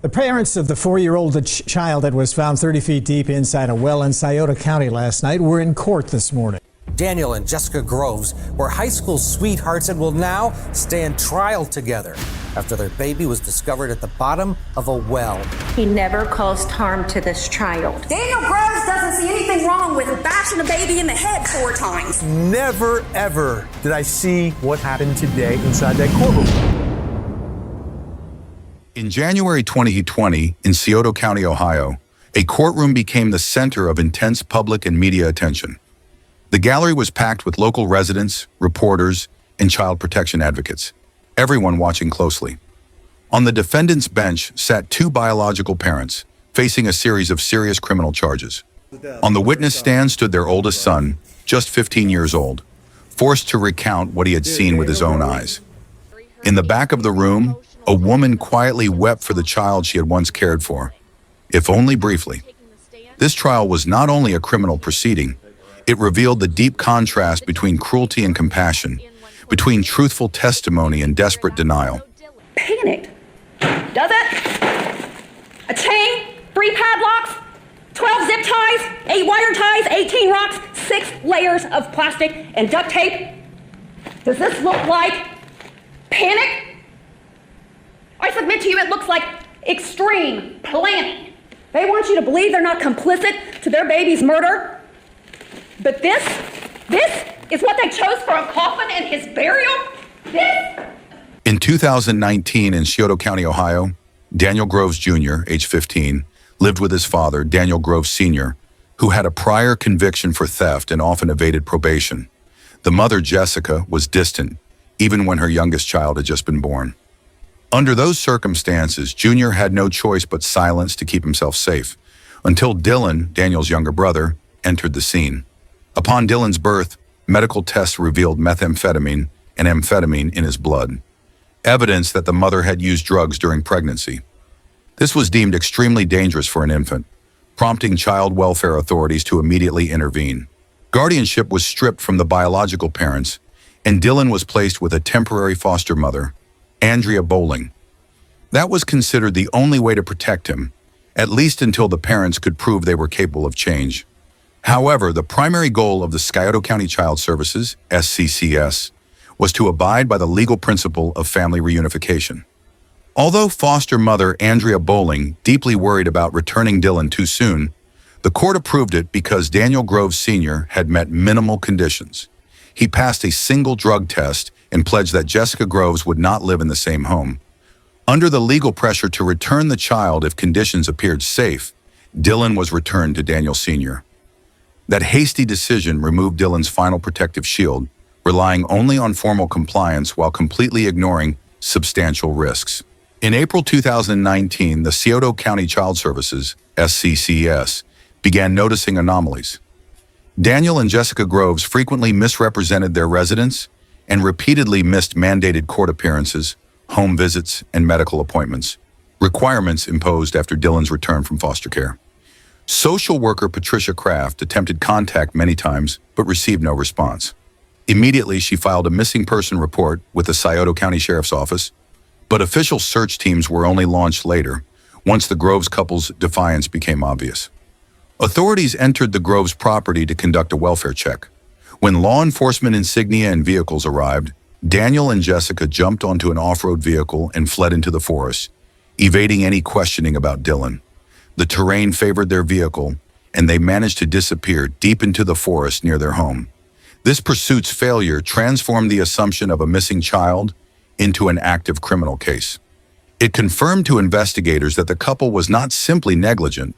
The parents of the 4-year-old child that was found 30 feet deep inside a well in Scioto County last night were in court this morning. Daniel and Jessica Groves were high school sweethearts and will now stand trial together after their baby was discovered at the bottom of a well. He never caused harm to this child. Daniel Groves doesn't see anything wrong with bashing a baby in the head 4 times. Never, ever did I see what happened today inside that courtroom. In January 2020, in Scioto County, Ohio, a courtroom became the center of intense public and media attention. The gallery was packed with local residents, reporters, and child protection advocates, everyone watching closely. On the defendant's bench sat 2 biological parents, facing a series of serious criminal charges. On the witness stand stood their oldest son, just 15 years old, forced to recount what he had seen with his own eyes. In the back of the room, a woman quietly wept for the child she had once cared for, if only briefly. This trial was not only a criminal proceeding, it revealed the deep contrast between cruelty and compassion, between truthful testimony and desperate denial. Panicked. Does it? A chain, 3 padlocks, 12 zip ties, 8 wire ties, 18 rocks, 6 layers of plastic and duct tape. Does this look like panic? I submit to you it looks like extreme planning. They want you to believe they're not complicit to their baby's murder. But this is what they chose for a coffin and his burial? This? In 2019 in Scioto County, Ohio, Daniel Groves Jr., age 15, lived with his father, Daniel Groves Sr., who had a prior conviction for theft and often evaded probation. The mother, Jessica, was distant, even when her youngest child had just been born. Under those circumstances, Junior had no choice but silence to keep himself safe, until Dylan, Daniel's younger brother, entered the scene. Upon Dylan's birth, medical tests revealed methamphetamine and amphetamine in his blood, evidence that the mother had used drugs during pregnancy. This was deemed extremely dangerous for an infant, prompting child welfare authorities to immediately intervene. Guardianship was stripped from the biological parents, and Dylan was placed with a temporary foster mother, Andrea Bowling. That was considered the only way to protect him, at least until the parents could prove they were capable of change. However, the primary goal of the Scioto County Child Services, SCCS, was to abide by the legal principle of family reunification. Although foster mother Andrea Bowling deeply worried about returning Dylan too soon, the court approved it because Daniel Groves Sr. had met minimal conditions. He passed a single drug test and pledged that Jessica Groves would not live in the same home. Under the legal pressure to return the child if conditions appeared safe, Dylan was returned to Daniel Sr. That hasty decision removed Dylan's final protective shield, relying only on formal compliance while completely ignoring substantial risks. In April 2019, the Scioto County Child Services, SCCS, began noticing anomalies. Daniel and Jessica Groves frequently misrepresented their residence and repeatedly missed mandated court appearances, home visits, and medical appointments, requirements imposed after Dylan's return from foster care. Social worker Patricia Kraft attempted contact many times, but received no response. Immediately, she filed a missing person report with the Scioto County Sheriff's Office, but official search teams were only launched later, once the Groves couple's defiance became obvious. Authorities entered the Groves property to conduct a welfare check. When law enforcement insignia and vehicles arrived, Daniel and Jessica jumped onto an off-road vehicle and fled into the forest, evading any questioning about Dylan. The terrain favored their vehicle, and they managed to disappear deep into the forest near their home. This pursuit's failure transformed the assumption of a missing child into an active criminal case. It confirmed to investigators that the couple was not simply negligent,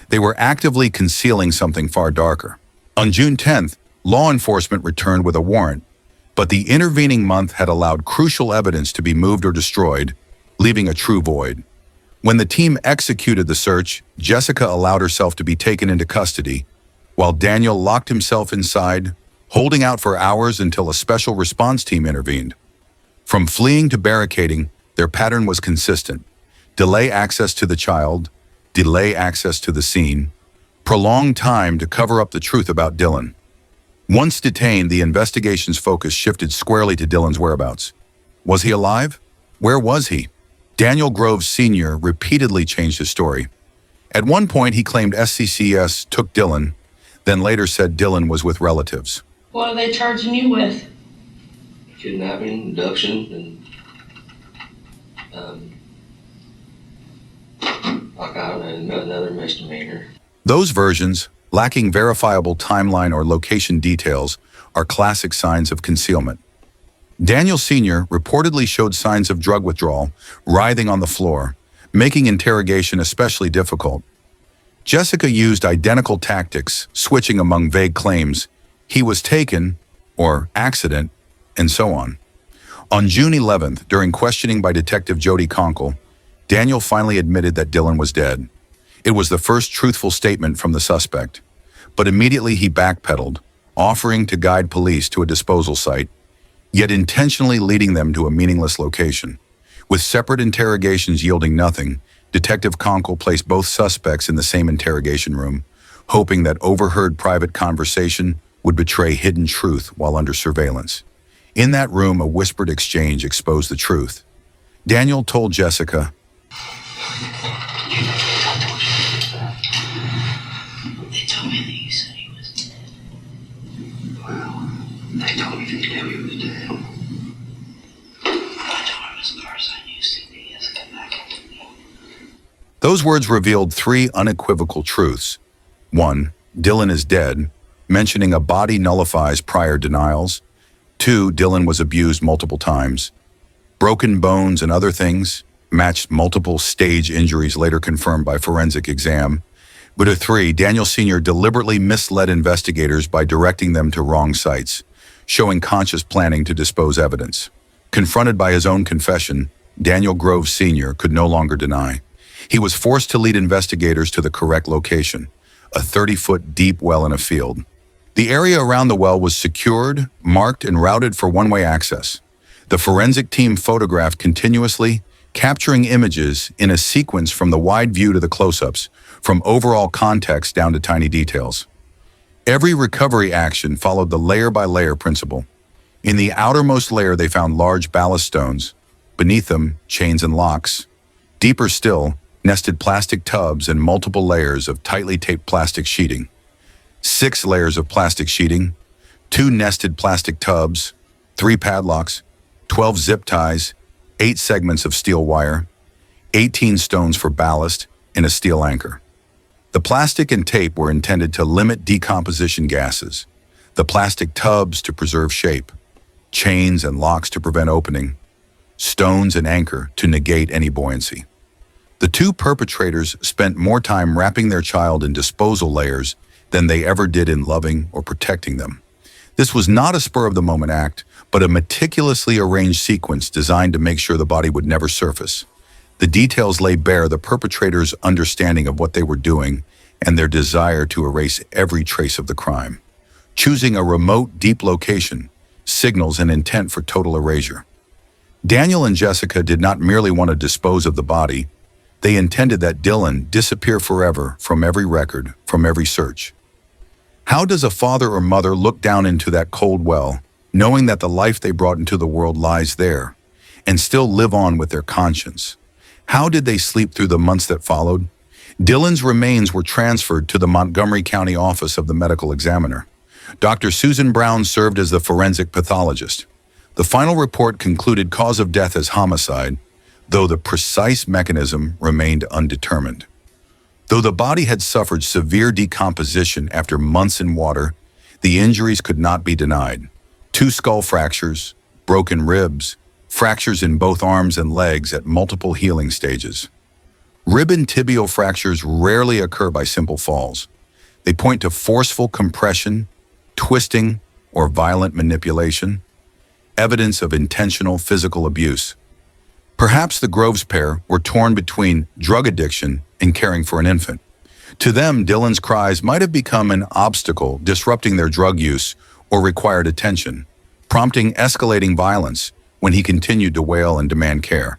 they were actively concealing something far darker. On June 10th, law enforcement returned with a warrant, but the intervening month had allowed crucial evidence to be moved or destroyed, leaving a true void. When the team executed the search, Jessica allowed herself to be taken into custody, while Daniel locked himself inside, holding out for hours until a special response team intervened. From fleeing to barricading, their pattern was consistent: delay access to the child, delay access to the scene, prolonged time to cover up the truth about Dylan. Once detained, the investigation's focus shifted squarely to Dylan's whereabouts. Was he alive? Where was he? Daniel Groves Sr. repeatedly changed his story. At one point, he claimed SCCS took Dylan, then later said Dylan was with relatives. What are they charging you with? Kidnapping, abduction, and another misdemeanor. Those versions, lacking verifiable timeline or location details, are classic signs of concealment. Daniel Sr. reportedly showed signs of drug withdrawal, writhing on the floor, making interrogation especially difficult. Jessica used identical tactics, switching among vague claims, he was taken, or accident, and so on. On June 11th, during questioning by Detective Jody Conkle, Daniel finally admitted that Dylan was dead. It was the first truthful statement from the suspect, but immediately he backpedaled, offering to guide police to a disposal site, yet intentionally leading them to a meaningless location. With separate interrogations yielding nothing, Detective Conkle placed both suspects in the same interrogation room, hoping that overheard private conversation would betray hidden truth while under surveillance. In that room, a whispered exchange exposed the truth. Daniel told Jessica, They told me that you said he was dead. Well, they told me they knew he was dead. I told him as far as I knew CPS come back into me. those words revealed three unequivocal truths. 1. Dylan is dead, mentioning a body nullifies prior denials. 2. Dylan was abused multiple times. Broken bones and other things matched multiple stage injuries later confirmed by forensic exam. But 3. Daniel Sr. deliberately misled investigators by directing them to wrong sites, showing conscious planning to dispose evidence. Confronted by his own confession, Daniel Groves Sr. could no longer deny. He was forced to lead investigators to the correct location, a 30-foot deep well in a field. The area around the well was secured, marked, and routed for one-way access. The forensic team photographed continuously, capturing images in a sequence from the wide view to the close-ups, from overall context down to tiny details. Every recovery action followed the layer-by-layer principle. In the outermost layer, they found large ballast stones. Beneath them, chains and locks. Deeper still, nested plastic tubs and multiple layers of tightly taped plastic sheeting. 6 layers of plastic sheeting, 2 nested plastic tubs, 3 padlocks, 12 zip ties, 8 segments of steel wire, 18 stones for ballast, and a steel anchor. The plastic and tape were intended to limit decomposition gases, the plastic tubs to preserve shape, chains and locks to prevent opening, stones and anchor to negate any buoyancy. The 2 perpetrators spent more time wrapping their child in disposal layers than they ever did in loving or protecting them. This was not a spur-of-the-moment act, but a meticulously arranged sequence designed to make sure the body would never surface. The details lay bare the perpetrators' understanding of what they were doing and their desire to erase every trace of the crime. Choosing a remote, deep location signals an intent for total erasure. Daniel and Jessica did not merely want to dispose of the body, they intended that Dylan disappear forever from every record, from every search. How does a father or mother look down into that cold well, knowing that the life they brought into the world lies there, and still live on with their conscience? How did they sleep through the months that followed? Dylan's remains were transferred to the Montgomery County Office of the Medical Examiner. Dr. Susan Brown served as the forensic pathologist. The final report concluded cause of death as homicide, though the precise mechanism remained undetermined. Though the body had suffered severe decomposition after months in water, the injuries could not be denied. 2 skull fractures, broken ribs, fractures in both arms and legs at multiple healing stages. Rib and tibial fractures rarely occur by simple falls. They point to forceful compression, twisting, or violent manipulation, evidence of intentional physical abuse. Perhaps the Groves pair were torn between drug addiction and caring for an infant. To them, Dylan's cries might have become an obstacle, disrupting their drug use or required attention, prompting escalating violence when he continued to wail and demand care.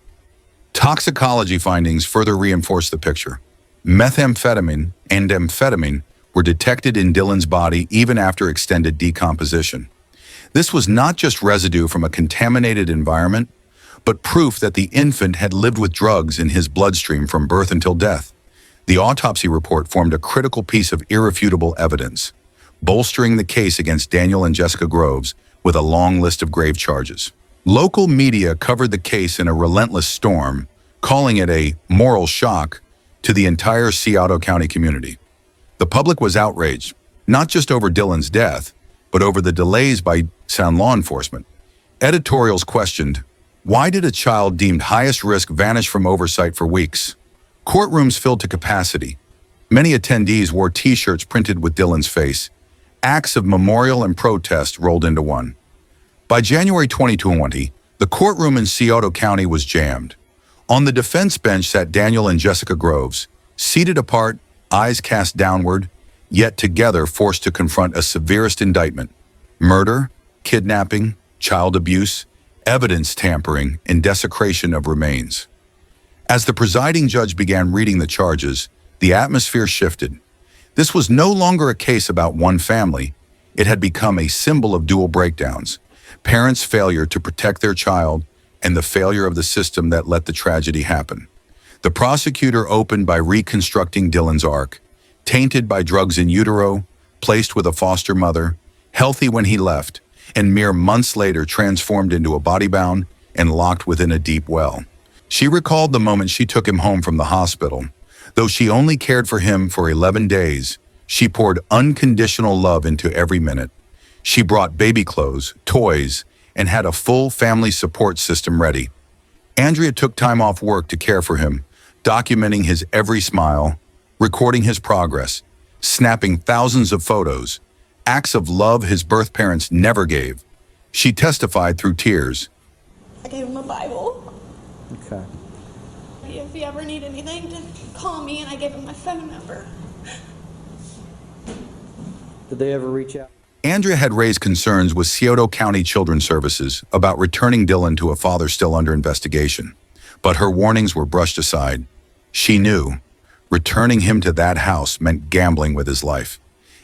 Toxicology findings further reinforced the picture. Methamphetamine and amphetamine were detected in Dylan's body even after extended decomposition. This was not just residue from a contaminated environment, but proof that the infant had lived with drugs in his bloodstream from birth until death. The autopsy report formed a critical piece of irrefutable evidence, bolstering the case against Daniel and Jessica Groves with a long list of grave charges. Local media covered the case in a relentless storm, calling it a moral shock to the entire Scioto County community. The public was outraged, not just over Dylan's death, but over the delays by sound law enforcement. Editorials questioned, why did a child deemed highest risk vanish from oversight for weeks? Courtrooms filled to capacity. Many attendees wore T-shirts printed with Dylan's face. Acts of memorial and protest rolled into one. By January 2020, the courtroom in Scioto County was jammed. On the defense bench sat Daniel and Jessica Groves, seated apart, eyes cast downward, yet together forced to confront a severest indictment: murder, kidnapping, child abuse, evidence tampering, and desecration of remains. As the presiding judge began reading the charges, the atmosphere shifted. This was no longer a case about one family. It had become a symbol of dual breakdowns: parents' failure to protect their child and the failure of the system that let the tragedy happen. The prosecutor opened by reconstructing Dylan's arc: tainted by drugs in utero, placed with a foster mother, healthy when he left, and mere months later transformed into a body-bound and locked within a deep well. She recalled the moment she took him home from the hospital. Though she only cared for him for 11 days, she poured unconditional love into every minute. She brought baby clothes, toys, and had a full family support system ready. Andrea took time off work to care for him, documenting his every smile, recording his progress, snapping thousands of photos, acts of love his birth parents never gave. She testified through tears. I gave him a Bible. Okay. If you ever need anything, just call me, and I gave him my phone number. Did they ever reach out? Andrea had raised concerns with Scioto County Children's Services about returning Dylan to a father still under investigation, but her warnings were brushed aside. She knew returning him to that house meant gambling with his life.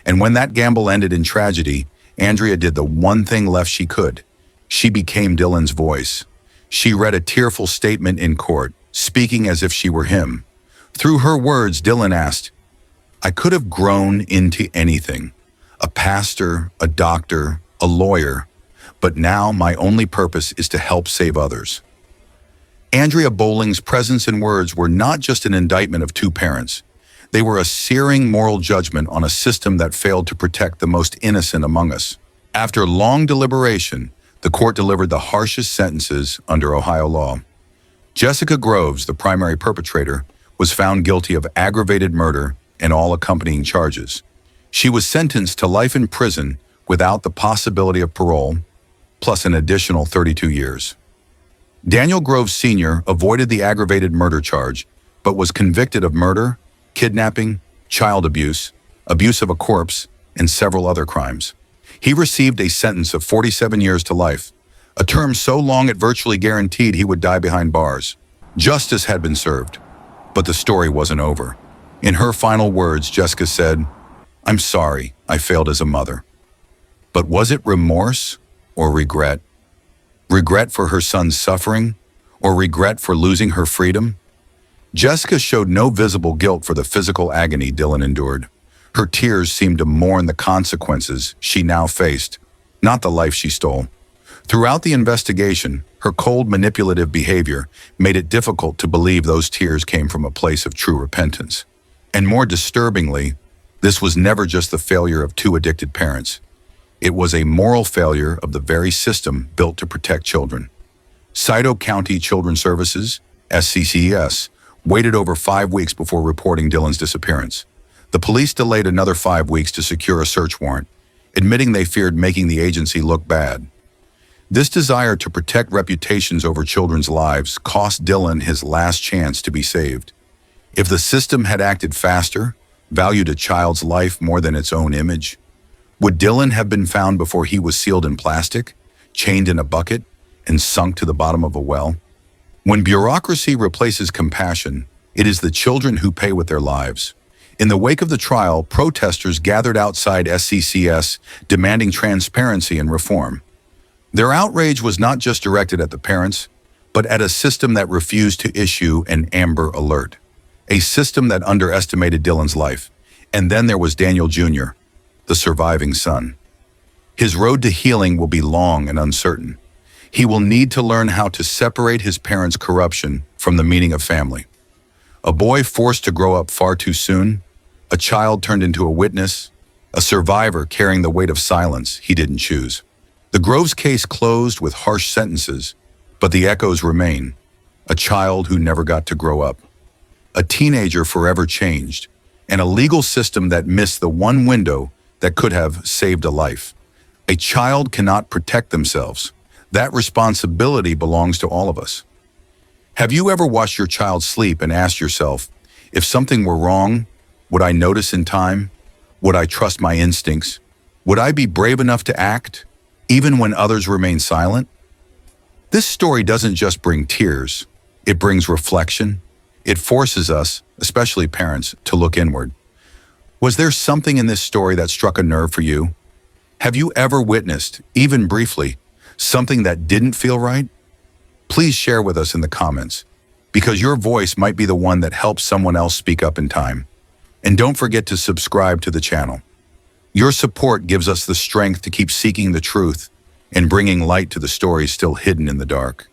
And when that gamble ended in tragedy, Andrea did the one thing left she could. She became Dylan's voice. She read a tearful statement in court, speaking as if she were him. Through her words, Dylan asked, "I could have grown into anything. A pastor, a doctor, a lawyer, but now my only purpose is to help save others." Andrea Bowling's presence and words were not just an indictment of two parents. They were a searing moral judgment on a system that failed to protect the most innocent among us. After long deliberation, the court delivered the harshest sentences under Ohio law. Jessica Groves, the primary perpetrator, was found guilty of aggravated murder and all accompanying charges. She was sentenced to life in prison without the possibility of parole, plus an additional 32 years. Daniel Groves Sr. avoided the aggravated murder charge, but was convicted of murder, kidnapping, child abuse, abuse of a corpse, and several other crimes. He received a sentence of 47 years to life, a term so long it virtually guaranteed he would die behind bars. Justice had been served, but the story wasn't over. In her final words, Jessica said, "I'm sorry I failed as a mother." But was it remorse or regret? Regret for her son's suffering, or regret for losing her freedom? Jessica showed no visible guilt for the physical agony Dylan endured. Her tears seemed to mourn the consequences she now faced, not the life she stole. Throughout the investigation, her cold, manipulative behavior made it difficult to believe those tears came from a place of true repentance. And more disturbingly, this was never just the failure of two addicted parents. It was a moral failure of the very system built to protect children. Scioto County Children's Services, SCCS, waited over 5 weeks before reporting Dylan's disappearance. The police delayed another 5 weeks to secure a search warrant, admitting they feared making the agency look bad. This desire to protect reputations over children's lives cost Dylan his last chance to be saved. If the system had acted faster, valued a child's life more than its own image, would Dylan have been found before he was sealed in plastic, chained in a bucket, and sunk to the bottom of a well? When bureaucracy replaces compassion, it is the children who pay with their lives. In the wake of the trial, protesters gathered outside SCCS demanding transparency and reform. Their outrage was not just directed at the parents, but at a system that refused to issue an Amber Alert, a system that underestimated Dylan's life. And then there was Daniel Jr., the surviving son. His road to healing will be long and uncertain. He will need to learn how to separate his parents' corruption from the meaning of family. A boy forced to grow up far too soon, a child turned into a witness, a survivor carrying the weight of silence he didn't choose. The Groves case closed with harsh sentences, but the echoes remain. A child who never got to grow up. A teenager forever changed, and a legal system that missed the one window that could have saved a life. A child cannot protect themselves. That responsibility belongs to all of us. Have you ever watched your child sleep and asked yourself, if something were wrong, would I notice in time? Would I trust my instincts? Would I be brave enough to act, even when others remain silent? This story doesn't just bring tears, it brings reflection. It forces us, especially parents, to look inward. Was there something in this story that struck a nerve for you? Have you ever witnessed, even briefly, something that didn't feel right? Please share with us in the comments, because your voice might be the one that helps someone else speak up in time. And don't forget to subscribe to the channel. Your support gives us the strength to keep seeking the truth and bringing light to the stories still hidden in the dark.